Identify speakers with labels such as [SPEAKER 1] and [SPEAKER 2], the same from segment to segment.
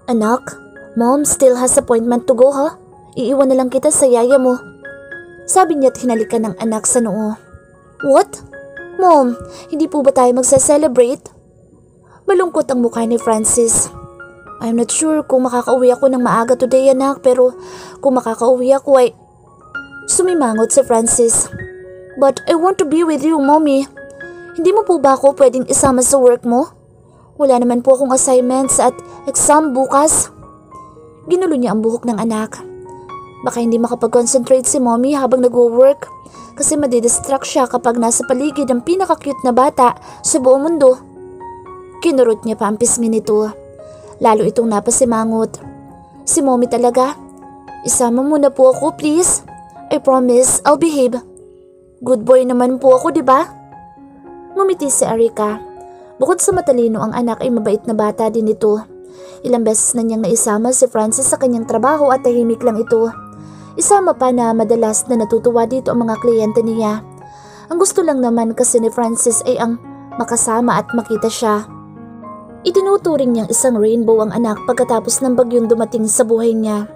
[SPEAKER 1] Anak, Mom still has appointment to go ha? Iiwan na lang kita sa yaya mo. Sabi niya't hinalikan ng anak sa noo. What? Mom, hindi po ba tayo magsa-celebrate? Malungkot ang mukha ni Francis. I'm not sure kung makakauwi ako ng maaga today anak, pero kung makakauwi ako ay... Sumimangot si Francis. But I want to be with you, Mommy. Hindi mo po ba ako pwedeng isama sa work mo? Wala naman po akong assignments at exam bukas. Ginulo niya ang buhok ng anak. Baka hindi makapag-concentrate si Mommy habang nagwo-work kasi madidistract siya kapag nasa paligid ang pinaka-cute na bata sa buong mundo. Kinurot niya pa ang pisngi nito. Lalo itong napasimangot. Si Mommy talaga. Isama mo na po ako, please. I promise I'll behave. Good boy naman po ako, di ba? Ngumiti si Erica. Bukod sa matalino ang anak ay mabait na bata din ito. Ilang beses na niyang naisama si Francis sa kanyang trabaho at tahimik lang ito. Isama pa na madalas na natutuwa dito ang mga kliyente niya. Ang gusto lang naman kasi ni Francis ay ang makasama at makita siya. Itinuturing niyang isang rainbow ang anak pagkatapos ng bagyong dumating sa buhay niya.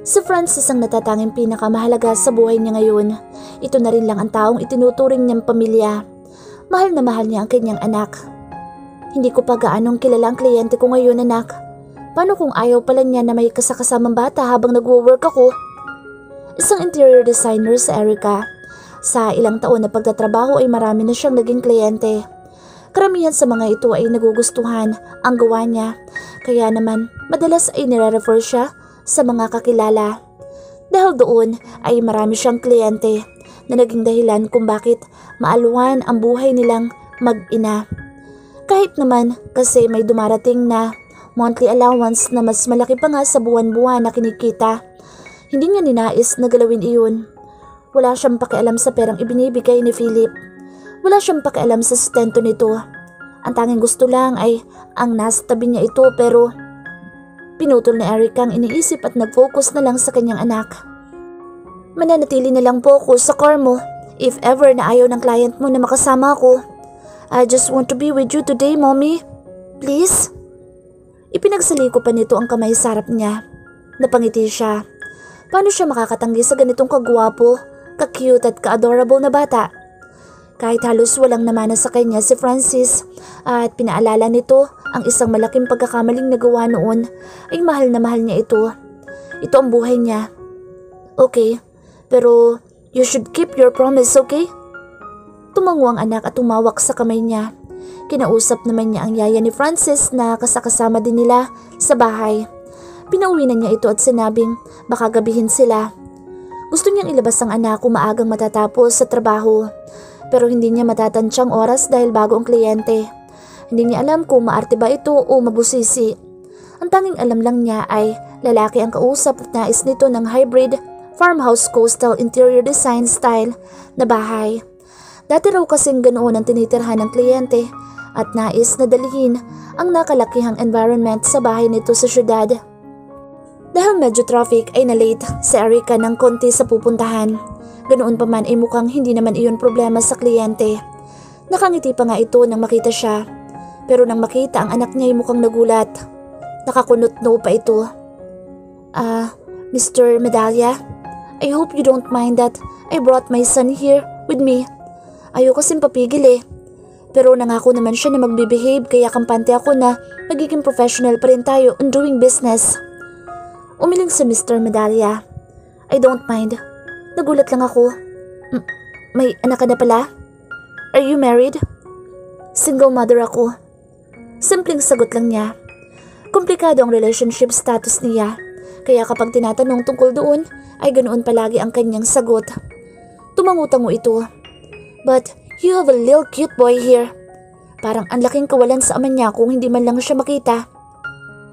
[SPEAKER 1] Si Francis ang natatanging pinakamahalaga sa buhay niya ngayon. Ito na rin lang ang taong itinuturing niyang pamilya. Mahal na mahal niya ang kanyang anak. Hindi ko pa gaanong kilala ang kliyente ko ngayon, anak. Paano kung ayaw pala niya na may kasakasamang bata habang nagwo-work ako? Isang interior designer si Erica. Sa ilang taon na pagtatrabaho ay marami na siyang naging kliyente. Karamihan sa mga ito ay nagugustuhan ang gawa niya. Kaya naman madalas ay nire-refer siya sa mga kakilala. Dahil doon ay marami siyang kliyente na naging dahilan kung bakit maaluhan ang buhay nilang mag-ina. Kahit naman kasi may dumarating na monthly allowance na mas malaki pa nga sa buwan-buwan na kinikita, hindi niya ninais na galawin iyon. Wala siyang pakialam sa perang ibinibigay ni Philip. Wala siyang pakialam sa sustento nito. Ang tanging gusto lang ay ang nasa tabi niya ito, pero pinutol ni Erica ang iniisip at nag-focus na lang sa kanyang anak. Mananatili na lang po ako sa car mo if ever na ayaw ng client mo na makasama ako. I just want to be with you today, Mommy. Please? Ipinagsali ko pa nito ang kamay sa harap niya. Napangiti siya. Paano siya makakatanggi sa ganitong kagwapo, ka-cute at ka-adorable na bata? Kahit halos walang namana sa kanya si Francis at pinaalala nito ang isang malaking pagkakamaling nagawa noon, ay mahal na mahal niya ito. Ito ang buhay niya. Okay, pero you should keep your promise, okay? Tumango ang anak at tumawak sa kamay niya. Kinausap naman niya ang yaya ni Francis na kasakasama din nila sa bahay. Pinauwi na niya ito at sinabing baka gabihin sila. Gusto niyang ilabas ang anak kung maagang matatapos sa trabaho. Pero hindi niya matatantsyang oras dahil bago ang kliyente. Hindi niya alam kung maarte ba ito o mabusisi. Ang tanging alam lang niya ay lalaki ang kausap at nais nito ng hybrid farmhouse coastal interior design style na bahay. Dati raw kasing ganoon ang tinitirhan ng kliyente at nais na dalhin ang nakalakihang environment sa bahay nito sa syudad. Dahil medyo traffic ay na-late si Erica ng konti sa pupuntahan. Ganoon pa man ay mukhang hindi naman iyon problema sa kliyente. Nakangiti pa nga ito nang makita siya. Pero nang makita ang anak niya ay mukhang nagulat. Nakakunot-no pa ito. Mr. Medalla, I hope you don't mind that I brought my son here with me. Ayoko kasing papigil eh. Pero nangako naman siya na magbibehave kaya kampante ako na magiging professional pa rin tayo on doing business. Umiling si Mr. Medalla. I don't mind. Nagulat lang ako. May anak ka na pala? Are you married? Single mother ako. Simpleng sagot lang niya. Komplikado ang relationship status niya, kaya kapag tinatanong tungkol doon, ay ganoon palagi ang kanyang sagot. Tumango-tango ito. But you have a little cute boy here. Parang ang laking kawalan sa ama niya kung hindi man lang siya makita.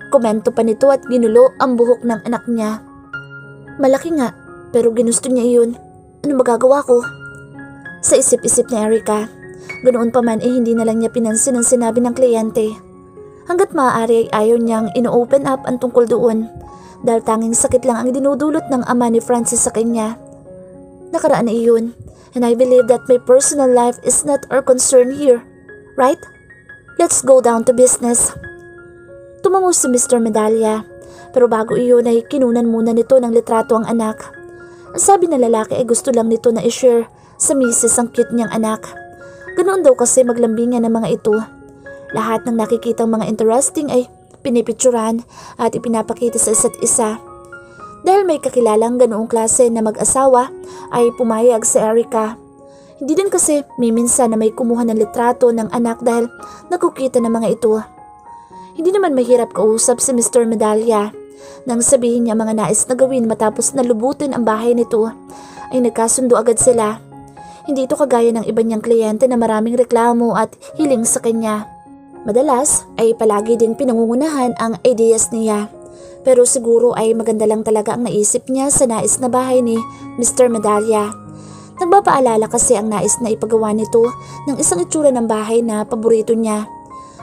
[SPEAKER 1] Komento pa nito at ginulo ang buhok ng anak niya. Malaki nga, pero ginusto niya iyon. Ano magagawa ko? Sa isip-isip ni Erica, ganoon pa man hindi na lang niya pinansin ang sinabi ng kliyente. Hanggat maaari ay ayaw niyang ino-open up ang tungkol doon dahil tanging sakit lang ang dinudulot ng ama ni Francis sa kanya. Nakaraan na iyon, and I believe that my personal life is not our concern here, right? Let's go down to business. Tumango si Mr. Medalla. Pero bago iyon ay kinunan muna nito ng litrato ang anak. Ang sabi ng lalaki ay gusto lang nito na i-share sa misis ang cute niyang anak. Ganoon daw kasi maglambingan ng mga ito. Lahat ng nakikitang mga interesting ay pinipicturan at ipinapakita sa isa't isa. Dahil may kakilalang ganoong klase na mag-asawa ay pumayag si Erica. Hindi din kasi may minsan na may kumuha ng litrato ng anak dahil nakukita ng mga ito. Hindi naman mahirap kausap si Mr. Medalla. Nang sabihin niya mga nais na gawin matapos na lubutin ang bahay nito, ay nagkasundo agad sila. Hindi ito kagaya ng iba niyang kliyente na maraming reklamo at hiling sa kanya. Madalas ay palagi ding pinangungunahan ang ideas niya. Pero siguro ay maganda lang talaga ang naisip niya sa nais na bahay ni Mr. Medalla. Nagpapaalala kasi ang nais na ipagawa nito ng isang itsura ng bahay na paborito niya.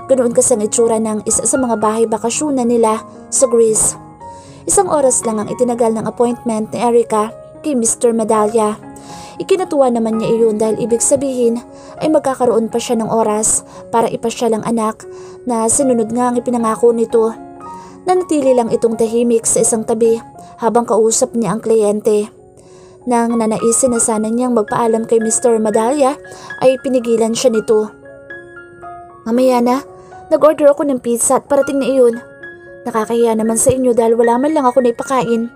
[SPEAKER 1] Ganoon kasi ang itsura ng isa sa mga bahay bakasyonan nila sa Greece. Isang oras lang ang itinagal ng appointment ni Erica kay Mr. Medalla. Ikinatuwa naman niya iyon dahil ibig sabihin ay magkakaroon pa siya ng oras para ipasyal ang anak na sinunod nga ang ipinangako nito. Nanatili lang itong tahimik sa isang tabi habang kausap niya ang kliyente. Nang nanaisin na sana niyang magpaalam kay Mr. Medalla ay pinigilan siya nito. Mamaya na, nag-order ako ng pizza at parating na iyon. Nakakahiya naman sa inyo dahil wala man lang ako na ipakain.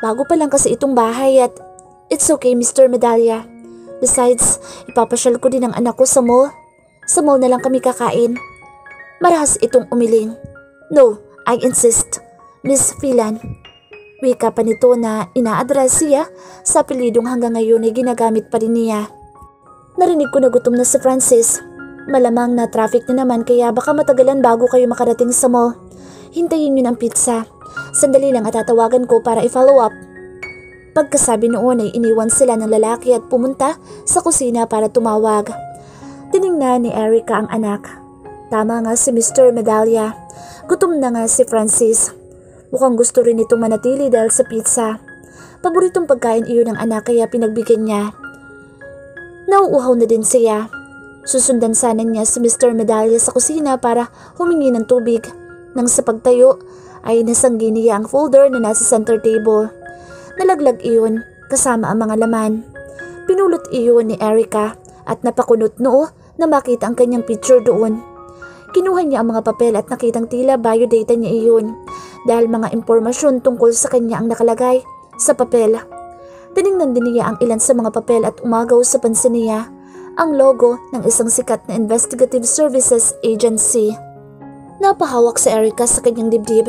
[SPEAKER 1] Bago pa lang kasi itong bahay at it's okay Mr. Medalla. Besides, ipapasyal ko din ang anak ko sa mall. Sa mall na lang kami kakain. Marahas itong umiling. No, I insist, Miss Phelan. Wika pa nito na ina-address siya sa apelidong hanggang ngayon ay ginagamit pa rin niya. Narinig ko na gutom na si Francis. Malamang na traffic na naman kaya baka matagalan bago kayo makarating sa mall. Hintayin niyo ng pizza. Sandali lang at tatawagan ko para i-follow up. Pagkasabi noon ay iniwan sila ng lalaki at pumunta sa kusina para tumawag. Tiningnan ni Erica ang anak. Tama nga si Mr. Medalla. Gutom na nga si Francis. Mukhang gusto rin itong manatili dahil sa pizza. Paboritong pagkain iyon ng anak kaya pinagbigyan niya. Nauuhaw na din siya. Susundan sana niya si Mr. Medalla sa kusina para humingi ng tubig. Nang sa pagtayo ay nasanggi niya ang folder na nasa center table. Nalaglag iyon kasama ang mga laman. Pinulot iyon ni Erica at napakunot noo na makita ang kanyang picture doon. Kinuha niya ang mga papel at nakitang tila biodata niya iyon dahil mga impormasyon tungkol sa kanya ang nakalagay sa papel. Tiningnan din niya ang ilan sa mga papel at umagaw sa pansin niya ang logo ng isang sikat na investigative services agency. Napahawak si Erica sa kanyang dibdib.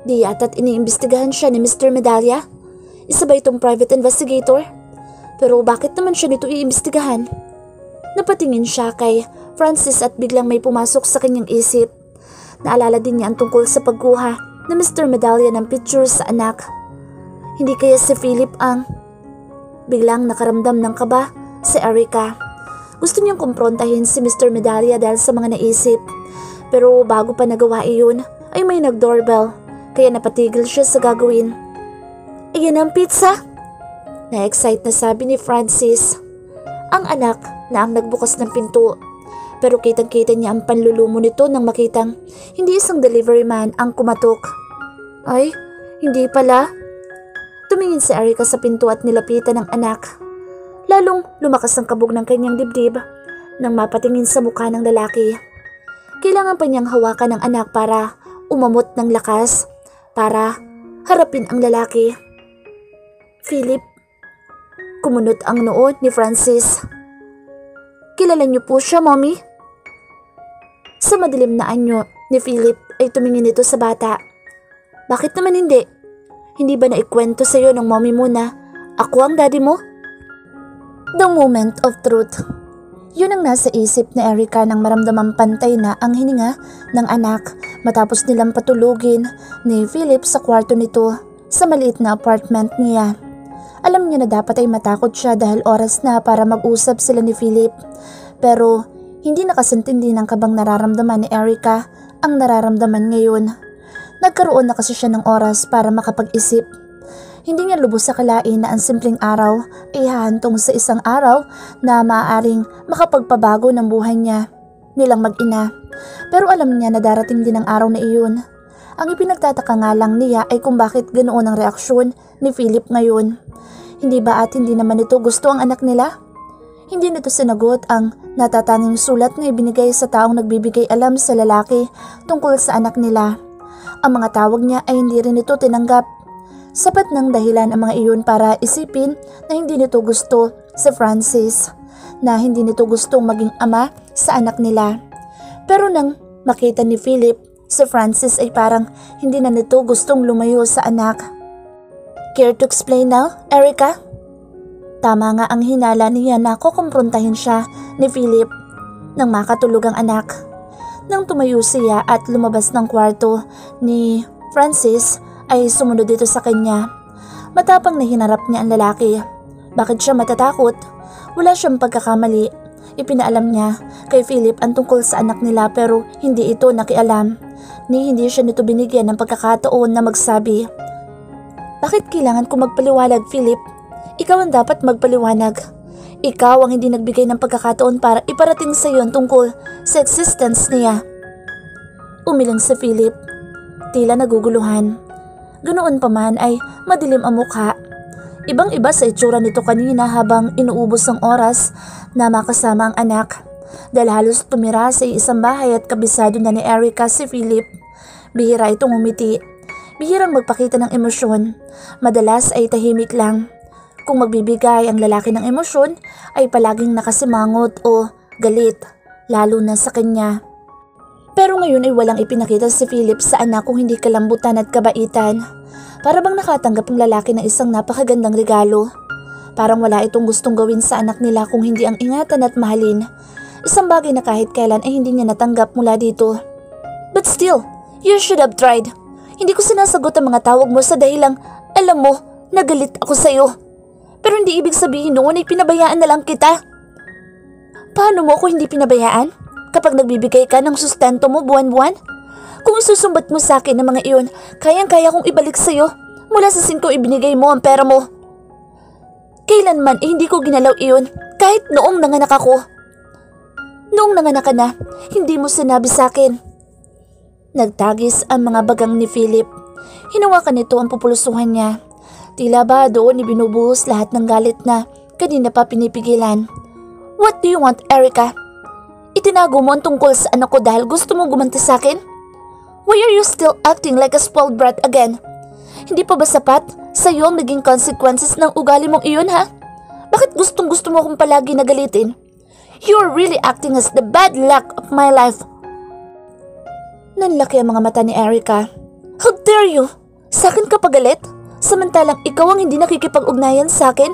[SPEAKER 1] Di yata't iniimbestigahan siya ni Mr. Medalla. Isa ba itong private investigator? Pero bakit naman siya nito iimbestigahan? Napatingin siya kay Francis at biglang may pumasok sa kanyang isip. Naalala din niya ang tungkol sa pagkuha na Mr. Medalla ng pictures sa anak. Hindi kaya si Philip ang... Biglang nakaramdam ng kaba si Erica. Gusto niyang kumprontahin si Mr. Medalla dahil sa mga naisip. Pero bago pa nagawa iyon ay may nag-doorbell kaya napatigil siya sa gagawin. Iyan ang pizza? Na-excite na sabi ni Francis. Ang anak na ang nagbukas ng pinto. Pero kitang-kita niya ang panlulumo nito nang makitang hindi isang delivery man ang kumatok. Ay, hindi pala. Tumingin si Erica sa pinto at nilapitan ng anak. Lalong lumakas ang kabog ng kanyang dibdib nang mapatingin sa mukha ng lalaki. Kailangan pa niyang hawakan ng anak para umamot ng lakas, para harapin ang lalaki. Philip, kumunot ang noo ni Francis. Kilala niyo po siya, Mommy? Sa madilim na anyo ni Philip ay tumingin ito sa bata. Bakit naman hindi? Hindi ba naikwento sa iyo ng mommy mo na ako ang daddy mo? The moment of truth. Yun ang nasa isip ni Erica nang maramdamang pantay na ang hininga ng anak matapos nilang patulugin ni Philip sa kwarto nito sa maliit na apartment niya. Alam niya na dapat ay matakot siya dahil oras na para mag-usap sila ni Philip. Pero hindi nakasintindi ng kabang nararamdaman ni Erica ang nararamdaman ngayon. Nagkaroon na kasi siya ng oras para makapag-isip. Hindi niya lubos sa kalain na ang simpleng araw ay hahantong sa isang araw na maaaring makapagpabago ng buhay niya nilang mag-ina. Pero alam niya na darating din ang araw na iyon. Ang ipinagtataka nga lang niya ay kung bakit ganoon ang reaksyon ni Philip ngayon. Hindi ba at hindi naman ito gusto ang anak nila? Hindi nito sinagot ang natatanging sulat na ibinigay sa taong nagbibigay alam sa lalaki tungkol sa anak nila. Ang mga tawag niya ay hindi rin ito tinanggap. Sapat ng dahilan ang mga iyon para isipin na hindi nito gusto si Francis, na hindi nito gustong maging ama sa anak nila. Pero nang makita ni Philip, si Francis ay parang hindi na nito gustong lumayo sa anak. Care to explain now, Erica? Tama nga ang hinala niya na kukumprontahin siya ni Philip nang makatulog ang anak. Nang tumayo siya at lumabas ng kwarto ni Francis ay sumunod dito sa kanya. Matapang na hinarap niya ang lalaki. Bakit siya matatakot? Wala siyang pagkakamali. Ipinaalam niya kay Philip ang tungkol sa anak nila pero hindi ito nakialam. Hindi siya nito binigyan ng pagkakataon na magsabi. Bakit kailangan ko magpaliwanag, Philip? Ikaw ang dapat magpaliwanag. Ikaw ang hindi nagbigay ng pagkakataon para iparating sa iyo ang tungkol sa existence niya. Umiling si Philip. Tila naguguluhan. Ganoon pa man ay madilim ang mukha. Ibang-iba sa itsura nito kanina habang inuubos ang oras na makasama ang anak. Dahil halos tumira sa isang bahay at kabisado na ni Erica si Philip. Bihira itong umiti. Bihirang magpakita ng emosyon. Madalas ay tahimik lang. Kung magbibigay ang lalaki ng emosyon ay palaging nakasimangot o galit, lalo na sa kanya. Pero ngayon ay walang ipinakita si Philip sa anak kung hindi kalambutan at kabaitan. Para bang nakatanggap ang lalaki ng isang napakagandang regalo. Parang wala itong gustong gawin sa anak nila kung hindi ang ingatan at mahalin. Isang bagay na kahit kailan ay hindi niya natanggap mula dito. But still, you should have tried. Hindi ko sinasagot ang mga tawag mo sa dahilang, alam mo, nagalit ako sa iyo. Pero hindi ibig sabihin noon ay pinabayaan na lang kita. Paano mo ako hindi pinabayaan? Kapag nagbibigay ka ng sustento mo buwan-buwan? Kung isusumbat mo sa akin ng mga iyon, kayang-kaya kong ibalik sa iyo mula sa 5 ibinigay mo ang pera mo. Kailanman eh hindi ko ginalaw iyon kahit noong nanganak ako. Noong nanganak ka na, hindi mo sinabi sa akin. Nagtagis ang mga bagang ni Philip. Hinawakan nito ang pupulusuhan niya. Tila ba doon ibinubuhos lahat ng galit na kanina pa pinipigilan. What do you want, Erica? Itinago mo ang tungkol sa anak ko dahil gusto mo gumanti sa akin? Why are you still acting like a spoiled brat again? Hindi pa ba sapat sa iyo ang naging consequences ng ugali mong iyon, ha? Bakit gustong-gusto mo akong palagi nagalitin? You're really acting as the bad luck of my life. Nanlaki ang mga mata ni Erica. How dare you? Sa akin ka pagalit? Samantalang ikaw ang hindi nakikipag-ugnayan sa akin?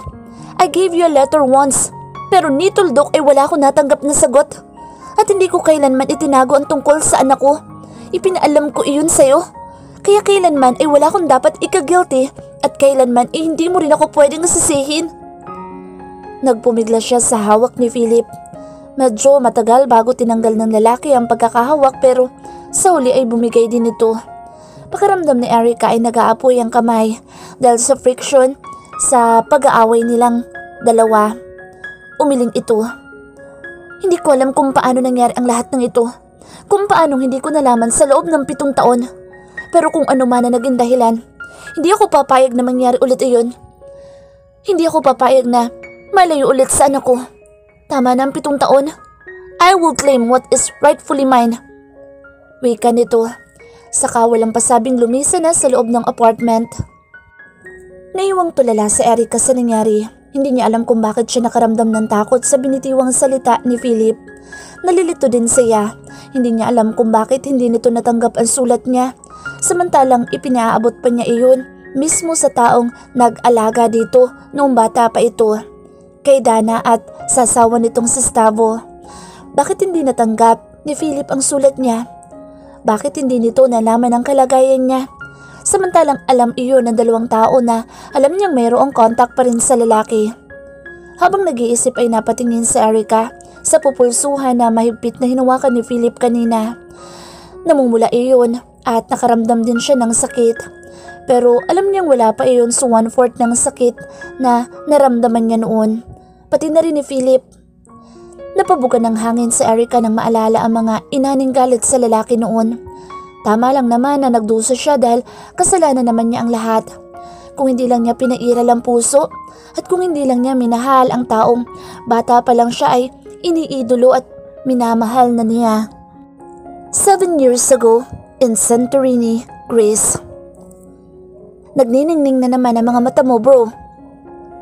[SPEAKER 1] I gave you a letter once, pero ni tuldok ay wala ko natanggap na sagot. At hindi ko kailanman itinago ang tungkol sa anak ko. Ipinaalam ko iyon sa'yo. Kaya kailanman ay wala kong dapat ika-guilty at kailanman ay hindi mo rin ako pwedeng sisihin. Nagpumigla siya sa hawak ni Philip. Medyo matagal bago tinanggal ng lalaki ang pagkakahawak pero sa huli ay bumigay din ito. Pakiramdam ni Erica ay nag-aapoy ang kamay dahil sa friction sa pag-aaway nilang dalawa. Umiling ito. Hindi ko alam kung paano nangyari ang lahat ng ito. Kung paano hindi ko nalaman sa loob ng 7 taon. Pero kung ano man na naging dahilan, hindi ako papayag na mangyari ulit iyon. Hindi ako papayag na malayo ulit sa anak ko. Tama na ang 7 taon. I will claim what is rightfully mine. Wika nito. Saka walang pasabing lumisa na sa loob ng apartment. Naiwang tulala si Erica sa nangyari. Hindi niya alam kung bakit siya nakaramdam ng takot sa binitiwang salita ni Philip. Nalilito din siya. Hindi niya alam kung bakit hindi nito natanggap ang sulat niya. Samantalang ipinaabot pa niya iyon mismo sa taong nag-alaga dito noong bata pa ito. Kay Dana at sa asawa nitong si Stavo. Bakit hindi natanggap ni Philip ang sulat niya? Bakit hindi nito nalaman ang kalagayan niya? Samantalang alam iyon ng 2 tao na alam niyang mayroong contact pa rin sa lalaki. Habang nag-iisip ay napatingin si Erica sa pupulsuhan na mahigpit na hinawakan ni Philip kanina. Namumula iyon at nakaramdam din siya ng sakit. Pero alam niyang wala pa iyon sa 1/4 ng sakit na naramdaman niya noon. Pati na rin ni Philip. Napabuga ng hangin sa Erica nang maalala ang mga inaning galit sa lalaki noon. Tama lang naman na nagdusa siya dahil kasalanan naman niya ang lahat. Kung hindi lang niya pinairal ang puso at kung hindi lang niya minahal ang taong bata pa lang siya ay iniidolo at minamahal na niya. 7 years ago, in Santorini, Greece. Nagniningning na naman ang mga mata mo, bro.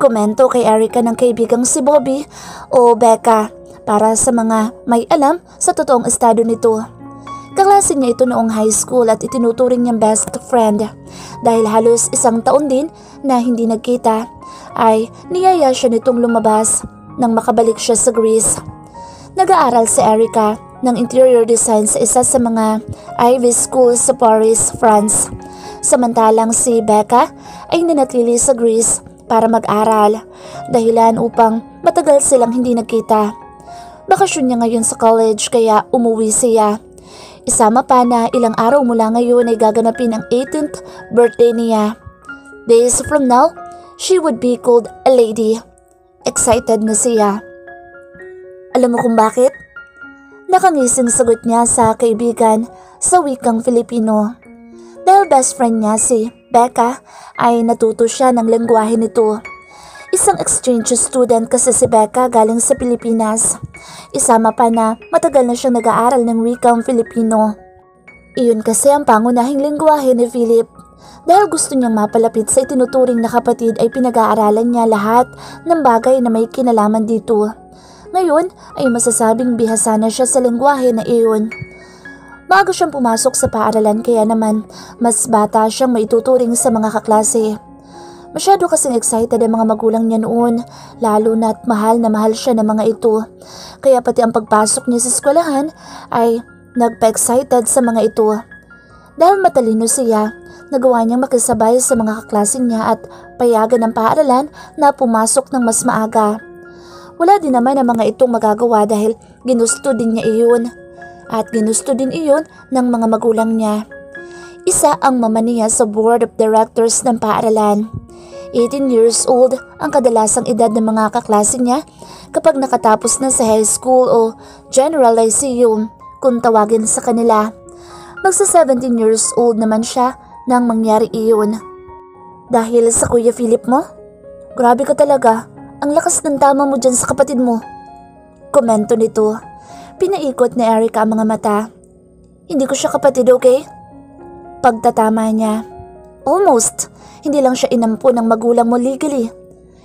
[SPEAKER 1] Komento kay Erica ng kaibigang si Bobby o Becca para sa mga may alam sa totoong estado nito. Kaklase niya ito noong high school at itinuturing niyang best friend. Dahil halos 1 taon din na hindi nagkita, ay niyaya siya nitong lumabas nang makabalik siya sa Greece. Nag-aaral si Erica ng interior design sa isa sa mga Ivy Schools sa Paris, France. Samantalang si Becca ay nanatili sa Greece para mag-aral, dahilan upang matagal silang hindi nagkita. Bakasyon niya ngayon sa college kaya umuwi siya. Isama pa na ilang araw mula ngayon ay gaganapin ang 18th birthday niya. Days from now, she would be called a lady. Excited na siya. Alam mo kung bakit? Nakangising sagot niya sa kaibigan sa wikang Filipino. Dahil best friend niya si Becca ay natuto siya ng lengguwahe nito. Isang exchange student kasi si Becca galing sa Pilipinas. Isama pa na matagal na siyang nag-aaral ng wikang Filipino. Iyon kasi ang pangunahing lengguwahe ni Philip. Dahil gusto niyang mapalapit sa itinuturing na kapatid ay pinag-aaralan niya lahat ng bagay na may kinalaman dito. Ngayon ay masasabing bihasa na siya sa lengguwahe na iyon. Maaga siyang pumasok sa paaralan kaya naman mas bata siyang maituturing sa mga kaklase. Masyado kasing excited ang mga magulang niya noon, lalo na't mahal na mahal siya ng mga ito. Kaya pati ang pagpasok niya sa eskwelahan ay nagpa-excited sa mga ito. Dahil matalino siya, nagawa niyang makisabay sa mga kaklase niya at payagan ng paaralan na pumasok ng mas maaga. Wala din naman ang mga itong magagawa dahil ginusto din niya iyon. At ginusto din iyon ng mga magulang niya. Isa ang mama niya sa board of directors ng paaralan. 18 years old ang kadalasang edad ng mga kaklase niya kapag nakatapos na sa high school o general lyceum kung tawagin sa kanila. Magsa 17 years old naman siya nang mangyari iyon. Dahil sa Kuya Philip mo? Grabe ka talaga, ang lakas ng tama mo dyan sa kapatid mo. Komento nito. Pinaikot ni Erica ang mga mata. Hindi ko siya kapatid, okay? Pagtatama niya. Almost. Hindi lang siya inampo ng magulang mo legally.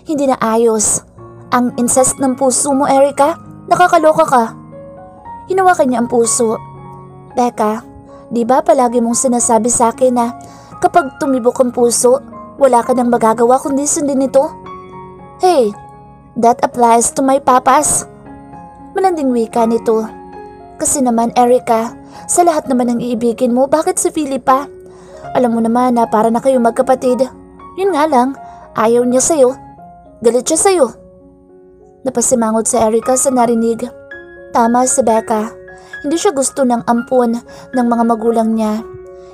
[SPEAKER 1] Hindi na ayos. Ang incest ng puso mo, Erica? Nakakaloka ka. Hinawakan niya ang puso. Becca, di ba palagi mong sinasabi sa akin na kapag tumibok ang puso, wala ka nang magagawa kundi sundin ito? Hey, that applies to my papas. Malanding wika nito. Kasi naman, Erica, sa lahat naman ng iibigin mo, bakit si Philippa? Alam mo naman na para na kayo magkapatid. Yun nga lang, ayaw niya sa'yo. Galit siya sa'yo. Napasimangot si Erica sa narinig. Tama si Becca. Hindi siya gusto ng ampon ng mga magulang niya.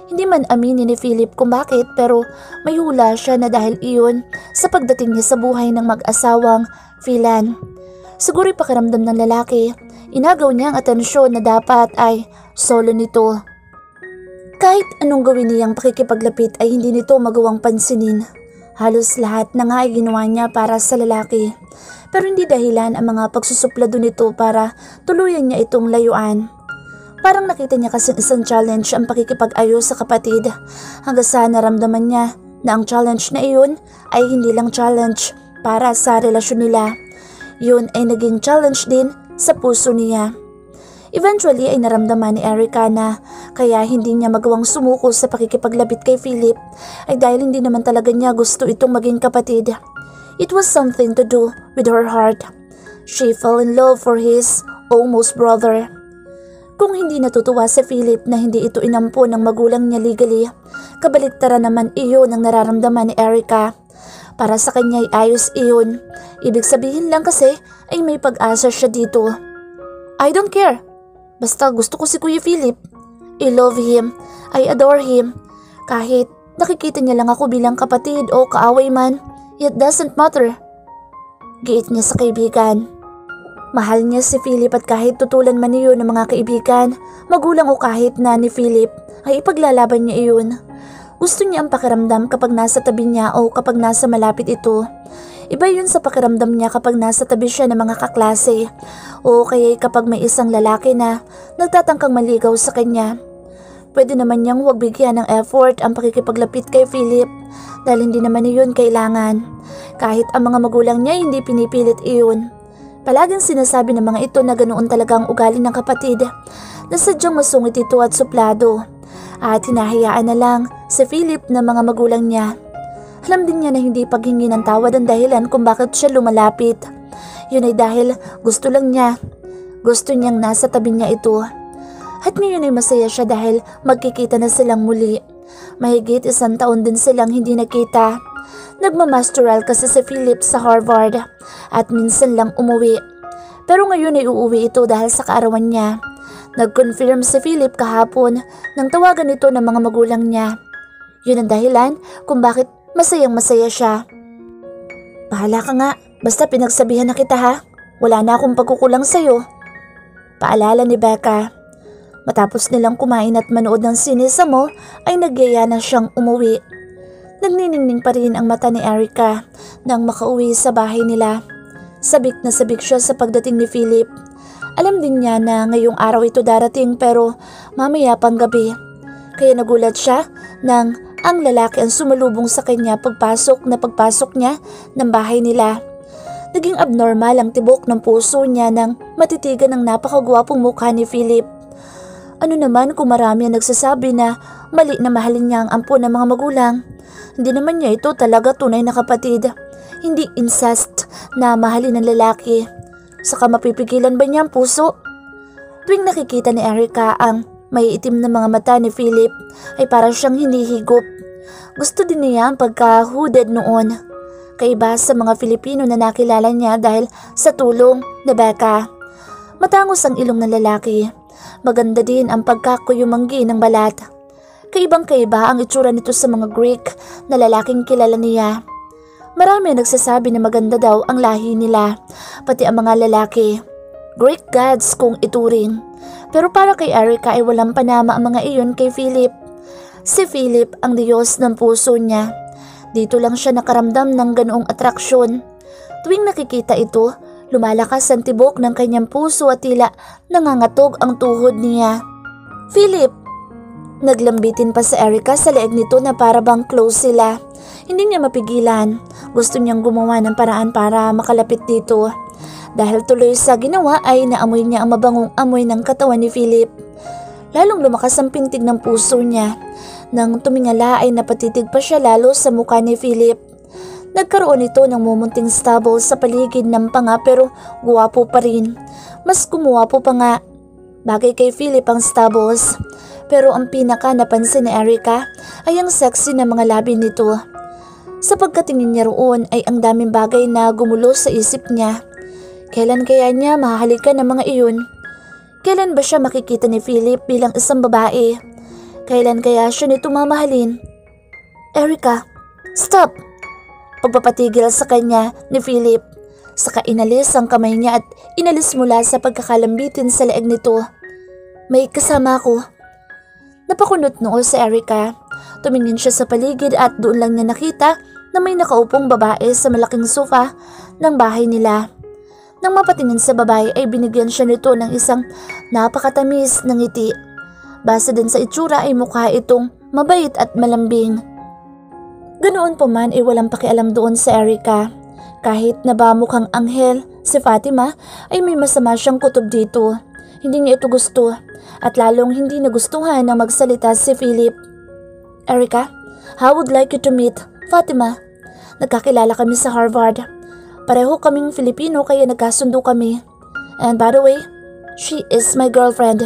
[SPEAKER 1] Hindi man aminin ni Philip kung bakit pero may hula siya na dahil iyon sa pagdating niya sa buhay ng mag-asawang Philan. Siguro'y pakiramdam ng lalaki, inagaw niya ang atensyon na dapat ay solo nito. Kahit anong gawin niyang pakikipaglapit ay hindi nito magawang pansinin. Halos lahat na nga ay ginawa niya para sa lalaki. Pero hindi dahilan ang mga pagsusuplado nito para tuluyan niya itong layuan. Parang nakita niya kasi isang challenge ang pakikipag-ayos sa kapatid hanggang sa naramdaman niya na ang challenge na iyon ay hindi lang challenge para sa relasyon nila. Yun ay naging challenge din sa puso niya. Eventually ay naramdaman ni Erica na kaya hindi niya magawang sumuko sa pakikipaglapit kay Philip ay dahil hindi naman talaga niya gusto itong maging kapatid. It was something to do with her heart. She fell in love for his almost brother. Kung hindi natutuwa si Philip na hindi ito inampo ng magulang niya legally, kabaliktaran naman iyon ang nararamdaman ni Erica. Para sa kanya ay ayos iyon. Ibig sabihin lang kasi ay may pag-asa siya dito. I don't care. Basta gusto ko si Kuya Philip. I love him. I adore him. Kahit nakikita niya lang ako bilang kapatid o kaaway man, it doesn't matter. Giit niya sa kaibigan. Mahal niya si Philip at kahit tutulan man iyon ng mga kaibigan, magulang o kahit na ni Philip, ay ipaglalaban niya iyon. Gusto niya ang pakiramdam kapag nasa tabi niya o kapag nasa malapit ito. Iba yun sa pakiramdam niya kapag nasa tabi siya ng mga kaklase o kaya kapag may isang lalaki na nagtatangkang maligaw sa kanya. Pwede naman niyang huwag bigyan ng effort ang pakikipaglapit kay Philip dahil hindi naman iyon kailangan. Kahit ang mga magulang niya hindi pinipilit iyon. Palaging sinasabi ng mga ito na ganoon talaga ang ugali ng kapatid na sadyang masungit ito at suplado. At hinahayaan na lang si Philip na mga magulang niya. Alam din niya na hindi paghingi ng tawad ang dahilan kung bakit siya lumalapit. Yun ay dahil gusto lang niya. Gusto niyang nasa tabi niya ito. At ngayon ay masaya siya dahil magkikita na silang muli. Mahigit 1 taon din silang hindi nakita. Nagmamasteral kasi si Philip sa Harvard at minsan lang umuwi. Pero ngayon ay uuwi ito dahil sa kaarawan niya. Nag-confirm si Philip kahapon nang tawagan ito ng mga magulang niya. Yun ang dahilan kung bakit masayang masaya siya. Bahala ka nga, basta pinagsabihan na kita ha. Wala na akong pagkukulang sa'yo. Paalala ni Becca. Matapos nilang kumain at manood ng sine sa mall ay nagyaya na siyang umuwi. Nagniningning pa rin ang mata ni Erica nang makauwi sa bahay nila. Sabik na sabik siya sa pagdating ni Philip. Alam din niya na ngayong araw ito darating pero mamaya pang gabi. Kaya nagulat siya nang ang lalaki ang sumalubong sa kanya pagpasok niya ng bahay nila. Naging abnormal ang tibok ng puso niya nang matitigan ang napakagwapong mukha ni Philip. Ano naman kung marami ang nagsasabi na mali na mahalin niya ang ampon ng mga magulang. Hindi naman niya ito talaga tunay na kapatid. Hindi incest na mahalin ng lalaki. Saka mapipigilan ba niya ang puso? Tuwing nakikita ni Erica ang may itim na mga mata ni Philip ay para siyang hinihigop. Gusto din niya ang pagka-hooded noon. Kaiba sa mga Filipino na nakilala niya dahil sa tulong ni Becca. Matangos ang ilong ng lalaki. Maganda din ang pagkakuyumanggi ng balat. Kaibang-kaiba ang itsura nito sa mga Greek na lalaking kilala niya. Marami ang nagsasabi na maganda daw ang lahi nila, pati ang mga lalaki. Greek gods kung ituring. Pero para kay Erica ay walang panama ang mga iyon kay Philip. Si Philip ang Diyos ng puso niya. Dito lang siya nakaramdam ng ganoong atraksyon. Tuwing nakikita ito, lumalakas ang tibok ng kanyang puso at tila nangangatog ang tuhod niya. Philip! Naglambitin pa si Erica sa leeg nito na para bang close sila. Hindi niya mapigilan. Gusto niyang gumawa ng paraan para makalapit dito. Dahil tuloy sa ginawa ay naamoy niya ang mabangong amoy ng katawan ni Philip. Lalong lumakas ang pintig ng puso niya. Nang tumingala ay napatitig pa siya lalo sa mukha ni Philip. Nagkaroon ito ng mumunting stubble sa paligid ng panga pero guwapo pa rin. Mas gumuwapo pa nga. Bagay kay Philip ang stubbles. Pero ang pinaka napansin ni Erica ay ang sexy na mga labi nito. Sa pagkatingin niya roon ay ang daming bagay na gumulo sa isip niya. Kailan kaya niya mahahalikan ng mga iyon? Kailan ba siya makikita ni Philip bilang isang babae? Kailan kaya siya nito mamahalin? Erica, stop! Pagpapatigil sa kanya ni Philip. Saka inalis ang kamay niya at inalis mula sa pagkakalambitin sa leeg nito. May kasama ako. Napakunot noo si Erica. Tumingin siya sa paligid at doon lang niya nakita na may nakaupong babae sa malaking sofa ng bahay nila. Nang mapatingin sa babae ay binigyan siya nito ng isang napakatamis na ngiti. Base din sa itsura ay mukha itong mabait at malambing. Ganoon pa man ay walang pakialam doon sa Erica. Kahit na ba mukhang anghel, si Fatima ay may masama siyang kutob dito. Hindi niya ito gusto at lalong hindi nagustuhan ng magsalita si Philip. Erica, I would like you to meet Fatima. Nagkakilala kami sa Harvard. Pareho kaming Filipino kaya nagkasundo kami. And by the way, she is my girlfriend.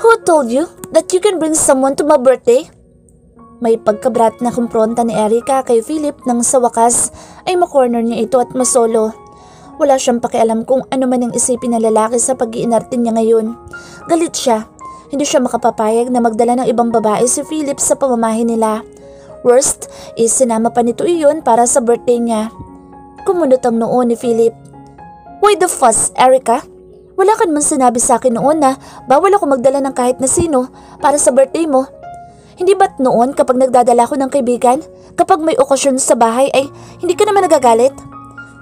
[SPEAKER 1] Who told you that you can bring someone to my birthday? May pagkabrat na kumpronta ni Erica kay Philip nang sa wakas ay makorner niya ito at masolo. Wala siyang pakialam kung ano man ang isipin ng lalaki sa pag-iinarte niya ngayon. Galit siya. Hindi siya makapapayag na magdala ng ibang babae si Philip sa pamamahay nila. Worst is sinama pa nito iyon para sa birthday niya. Kumunot ang noo ni Philip. Why the fuss, Erica? Wala ka naman sinabi sa akin noon na bawal ako magdala ng kahit na sino para sa birthday mo. Hindi ba't noon kapag nagdadala ko ng kaibigan, kapag may okasyon sa bahay ay hindi ka naman nagagalit?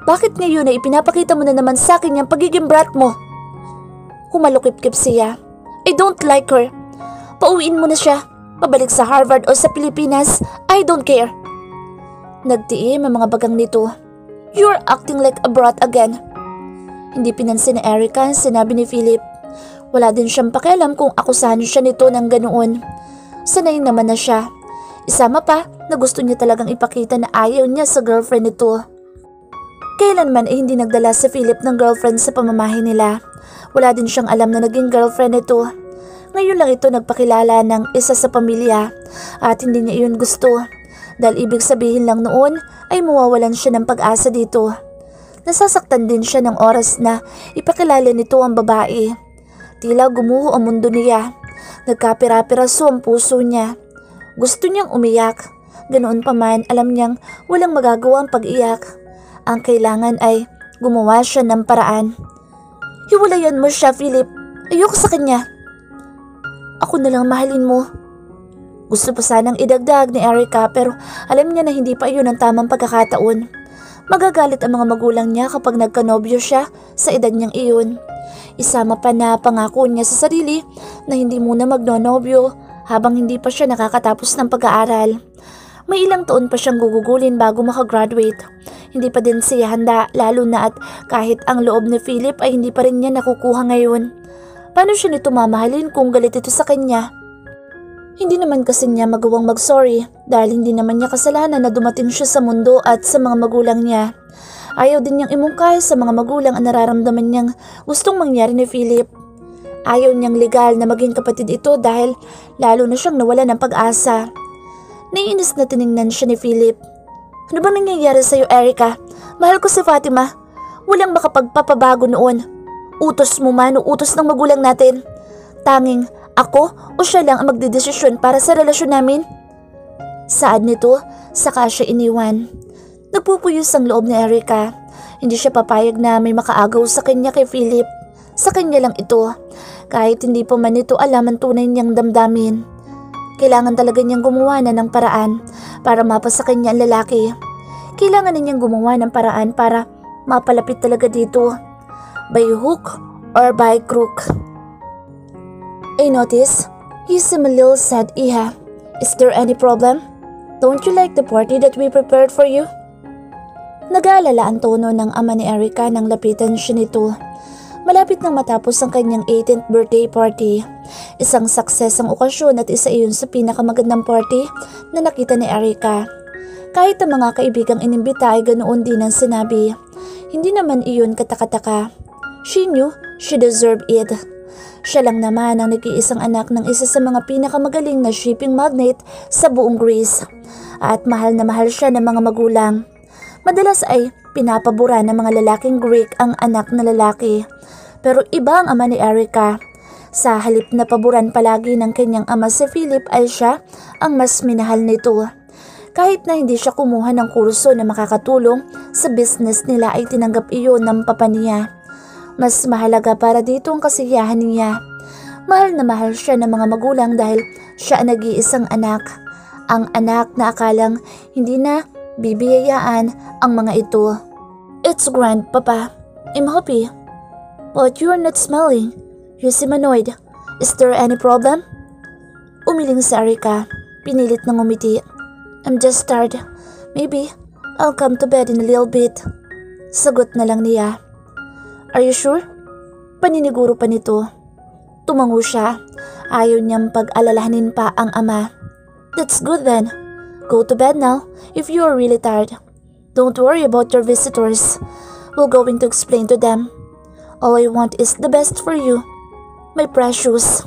[SPEAKER 1] Bakit ngayon ay ipinapakita mo na naman sa akin yung pagiging brat mo? Kumalukip-kip siya. I don't like her. Pauwiin mo na siya. Pabalik sa Harvard o sa Pilipinas, I don't care. Nagtiim ang mga bagang nito. You're acting like a brat again. Hindi pinansin ni Erica ang sinabi ni Philip. Wala din siyang pakialam kung akusahan siya nito ng ganoon. Sanay naman na siya. Isama pa na gusto niya talagang ipakita na ayaw niya sa girlfriend nito. Kailanman ay hindi nagdala si Philip ng girlfriend sa pamamahay nila. Wala din siyang alam na naging girlfriend nito. Ngayon lang ito nagpakilala ng isa sa pamilya at hindi niya iyon gusto. Dahil ibig sabihin lang noon ay mawawalan siya ng pag-asa dito. Nasasaktan din siya ng oras na ipakilala nito ang babae. Tila gumuho ang mundo niya. Nagkapira-piraso ang puso niya. Gusto niyang umiyak. Ganoon pa man alam niyang walang magagawa ang pag-iyak. Ang kailangan ay gumawa siya ng paraan. Hiwalayan mo siya, Philip. Ayoko sa kanya. Ako na lang mahalin mo. Gusto pa sanang idagdag ni Erica pero alam niya na hindi pa iyon ang tamang pagkakataon. Magagalit ang mga magulang niya kapag nagkanobyo siya sa edad niyang iyon. Isama pa na pangako niya sa sarili na hindi muna magnonobyo habang hindi pa siya nakakatapos ng pag-aaral. May ilang taon pa siyang gugugulin bago makagraduate. Hindi pa din siya handa lalo na at kahit ang loob ni Philip ay hindi pa rin niya nakukuha ngayon. Paano siya nito mamahalin kung galit ito sa kanya? Hindi naman kasi niya magawang mag-sorry dahil hindi naman niya kasalanan na dumating siya sa mundo at sa mga magulang niya. Ayaw din niyang imungkay sa mga magulang ang nararamdaman niyang gustong mangyari ni Philip. Ayaw niyang legal na maging kapatid ito dahil lalo na siyang nawala ng pag-asa. Naiinis na tiningnan siya ni Philip. Ano bang nangyayari sa'yo, Erica? Mahal ko si Fatima. Walang makapagpapabago noon. Utos mo man o utos ng magulang natin. Tanging ako o siya lang ang magdedesisyon para sa relasyon namin? Saad nito, saka siya iniwan. Nagpupuyos ang loob ni Erica. Hindi siya papayag na may makaagaw sa kanya kay Philip. Sa kanya lang ito, kahit hindi pa man ito alam ang tunay niyang damdamin. Kailangan talaga niyang gumawa na ng paraan para mapasa kanya ang lalaki. Kailangan na niyang gumawa ng paraan para mapalapit talaga dito. By hook or by crook. I notice you seem a little sad, Iha. Is there any problem? Don't you like the party that we prepared for you? Nag-aalala ang tono ng ama ni Erica nang lapitan siya nito. Malapit nang matapos ang kanyang 18th birthday party. Isang success ang okasyon at isa iyon sa pinakamagandang party na nakita ni Erica. Kahit ang mga kaibigang inimbita ay ganoon din ang sinabi. Hindi naman iyon katakataka. She knew she deserved it. Siya lang naman ang nag-iisang anak ng isa sa mga pinakamagaling na shipping magnate sa buong Greece. At mahal na mahal siya ng mga magulang. Madalas ay pinapabura ng mga lalaking Greek ang anak na lalaki. Pero iba ang ama ni Erica. Sa halip na paboran palagi ng kanyang ama si Philip ay siya ang mas minahal nito. Kahit na hindi siya kumuha ng kurso na makakatulong sa business nila ay tinanggap iyon ng papa niya. Mas mahalaga para dito ang kasiyahan niya. Mahal na mahal siya ng mga magulang dahil siya ang nag-iisang anak. Ang anak na akalang hindi na bibiyayaan ang mga ito. It's grand, Papa. I'm happy. But you're not smiling. You seem annoyed. Is there any problem? Umiling si Erica. Pinilit ng umiti. I'm just tired. Maybe I'll come to bed in a little bit. Sagot na lang niya. Are you sure? Paniniguro pa nito. Tumango siya. Ayaw niyang pag-alalahanin pa ang ama. That's good then. Go to bed now if you are really tired. Don't worry about your visitors. We're going to explain to them. All I want is the best for you, my precious.